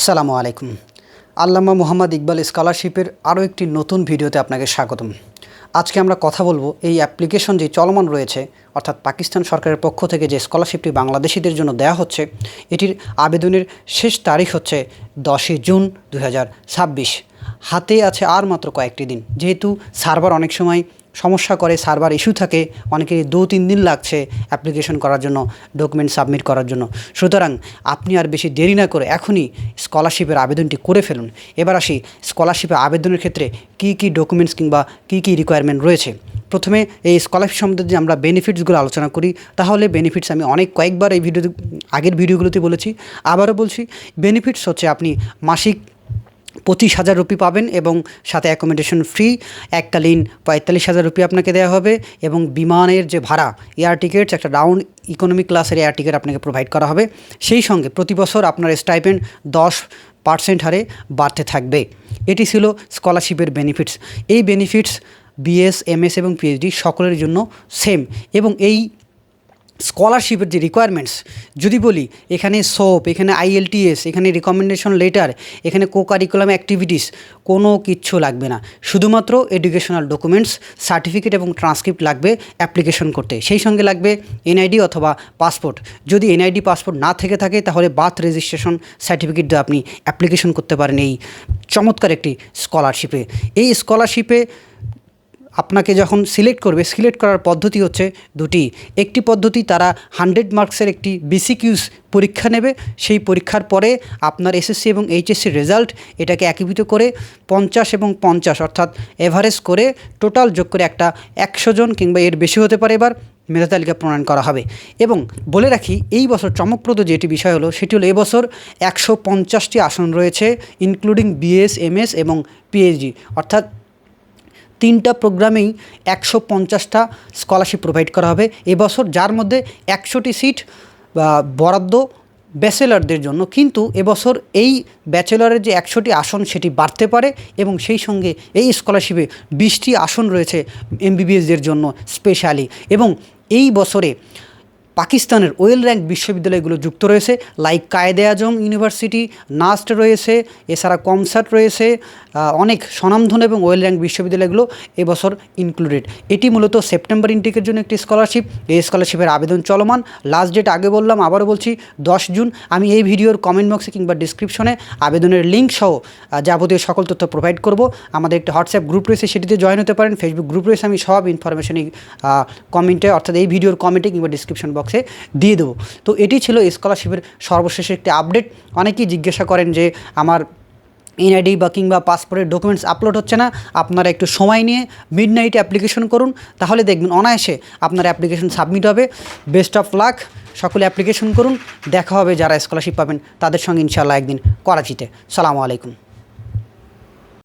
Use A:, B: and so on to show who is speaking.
A: আসসালামু আলাইকুম। আল্লামা মোহাম্মদ ইকবাল স্কলারশিপের আরও একটি নতুন ভিডিওতে আপনাকে স্বাগতম। আজকে আমরা কথা বলবো এই অ্যাপ্লিকেশন যে চলমান রয়েছে, অর্থাৎ পাকিস্তান সরকারের পক্ষ থেকে যে স্কলারশিপটি বাংলাদেশিদের জন্য দেওয়া হচ্ছে, এটির আবেদনের শেষ তারিখ হচ্ছে 10 জুন 2026। হাতে আছে আর মাত্র কয়েকটি দিন। যেহেতু সার্ভার অনেক সময় সমস্যা করে, সার্ভার ইস্যু থাকে, অনেকেরই 2-3 দিন লাগছে অ্যাপ্লিকেশন করার জন্য, ডকুমেন্ট সাবমিট করার জন্য। সুতরাং আপনি আর বেশি দেরি না করে এখনই স্কলারশিপের আবেদনটি করে ফেলুন। এবার আসি স্কলারশিপে আবেদনের ক্ষেত্রে কী ডকুমেন্টস কিংবা কী রিকোয়ারমেন্ট রয়েছে। প্রথমে এই স্কলারশিপ সম্বন্ধে যদি আমরা বেনিফিটসগুলো আলোচনা করি, তাহলে বেনিফিটস আমি কয়েকবার এই আগের ভিডিওগুলোতে বলেছি, আবারও বলছি। বেনিফিটস হচ্ছে আপনি মাসিক 25,000 রুপি পাবেন এবং সাথে অ্যাকোমোডেশন ফ্রি, এককালীন 45,000 রুপি আপনাকে দেওয়া হবে এবং বিমানের যে ভাড়া, এয়ার টিকিটস, একটা রাউন্ড ইকোনমি ক্লাসের এয়ার টিকিট আপনাকে প্রোভাইড করা হবে। সেই সঙ্গে প্রতি বছর আপনার স্টাইপেন্ড 10% হারে বাড়তে থাকবে। এটি ছিল স্কলারশিপের বেনিফিটস। এই বেনিফিটস বিএস, এমএস এবং পিএইচডি সকলের জন্য সেম। এবং এই স্কলারশিপের যে রিকোয়ারমেন্টস যদি বলি, এখানে সোপ, এখানে আইএলটিএস, এখানে রিকমেন্ডেশন লেটার, এখানে কারিকুলাম অ্যাক্টিভিটিস কোনো কিচ্ছু লাগবে না। শুধুমাত্র এডুকেশনাল ডকুমেন্টস, সার্টিফিকেট এবং ট্রান্সক্রিপ্ট লাগবে অ্যাপ্লিকেশন করতে। সেই সঙ্গে লাগবে এনআইডি অথবা পাসপোর্ট। যদি এনআইডি পাসপোর্ট না থেকে থাকে, তাহলে বার্থ রেজিস্ট্রেশন সার্টিফিকেট দিয়ে আপনি অ্যাপ্লিকেশন করতে পারেন এই চমৎকার একটি স্কলারশিপে। এই স্কলারশিপে আপনাকে যখন সিলেক্ট করার পদ্ধতি হচ্ছে দুটি। একটি পদ্ধতি, তারা 100 মার্কসের একটি বিসিকিউস পরীক্ষা নেবে। সেই পরীক্ষার পরে আপনার এসএসসি এবং এইচএসসির রেজাল্ট এটাকে একীভূত করে 50 এবং 50 অর্থাৎ এভারেজ করে টোটাল যোগ করে একটা 100 জন কিংবা এর বেশি হতে পারে এবার মেধা তালিকা প্রণয়ন করা হবে। এবং বলে রাখি, এই বছর চমকপ্রদ যেটি বিষয় হলো সেটি হলো এবছর 150টি আসন রয়েছে, ইনক্লুডিং বিএস, এমএস এবং পিএইচডি, অর্থাৎ 3টা প্রোগ্রামেই 150টা স্কলারশিপ প্রোভাইড করা হবে এবছর, যার মধ্যে 100টি সিট বরাদ্দ ব্যাচেলরদের জন্য। কিন্তু এবছর এই ব্যাচেলরের যে 100টি আসন সেটি বাড়তে পারে এবং সেই সঙ্গে এই স্কলারশিপে 20টি আসন রয়েছে এমবিবিএসদের জন্য স্পেশালি। এবং এই বছরে পাকিস্তানের ওয়েল র্যাঙ্ক বিশ্ববিদ্যালয়গুলো যুক্ত রয়েছে, লাইক কায়েদে আজম ইউনিভার্সিটি, নাস্ট রয়েছে, এছাড়া কমসাট রয়েছে, অনেক স্বনামধন্য এবং ওয়েল র্যাঙ্ক বিশ্ববিদ্যালয়গুলো এবছর ইনক্লুডেড। এটি মূলত সেপ্টেম্বর ইনটেকের জন্য একটি স্কলারশিপ। এই স্কলারশিপের আবেদন চলমান। লাস্ট ডেট আগে বললাম, আবারও বলছি 10 জুন। আমি এই ভিডিওর কমেন্ট বক্সে কিংবা ডিসক্রিপশনে আবেদনের লিঙ্ক সহ যাবতীয় সকল তথ্য প্রোভাইড করব। আমাদের একটা হোয়াটসঅ্যাপ গ্রুপ রয়েছে, সেটিতে জয়েন হতে পারেন। ফেসবুক গ্রুপ রয়েছে, আমি সব ইনফরমেশনই কমেন্টে, অর্থাৎ এই ভিডিওর কমেন্টে কিংবা ডিসক্রিপশন বক্সে দিয়ে দেবো। তো এটি ছিল স্কলারশিপের সর্বশেষ একটি আপডেট। অনেকেই জিজ্ঞাসা করেন যে আমার এনআইডি বা কিংবা পাসপোর্টের ডকুমেন্টস আপলোড হচ্ছে না। আপনারা একটু সময় নিয়ে মিডনাইটে অ্যাপ্লিকেশন করুন, তাহলে দেখবেন অনায়াসে আপনার অ্যাপ্লিকেশন সাবমিট হবে। বেস্ট অফ লাক, সকলে অ্যাপ্লিকেশন করুন। দেখা হবে যারা স্কলারশিপ পাবেন তাদের সঙ্গে ইনশাআল্লাহ একদিন করাচিতে। সালামু আলাইকুম।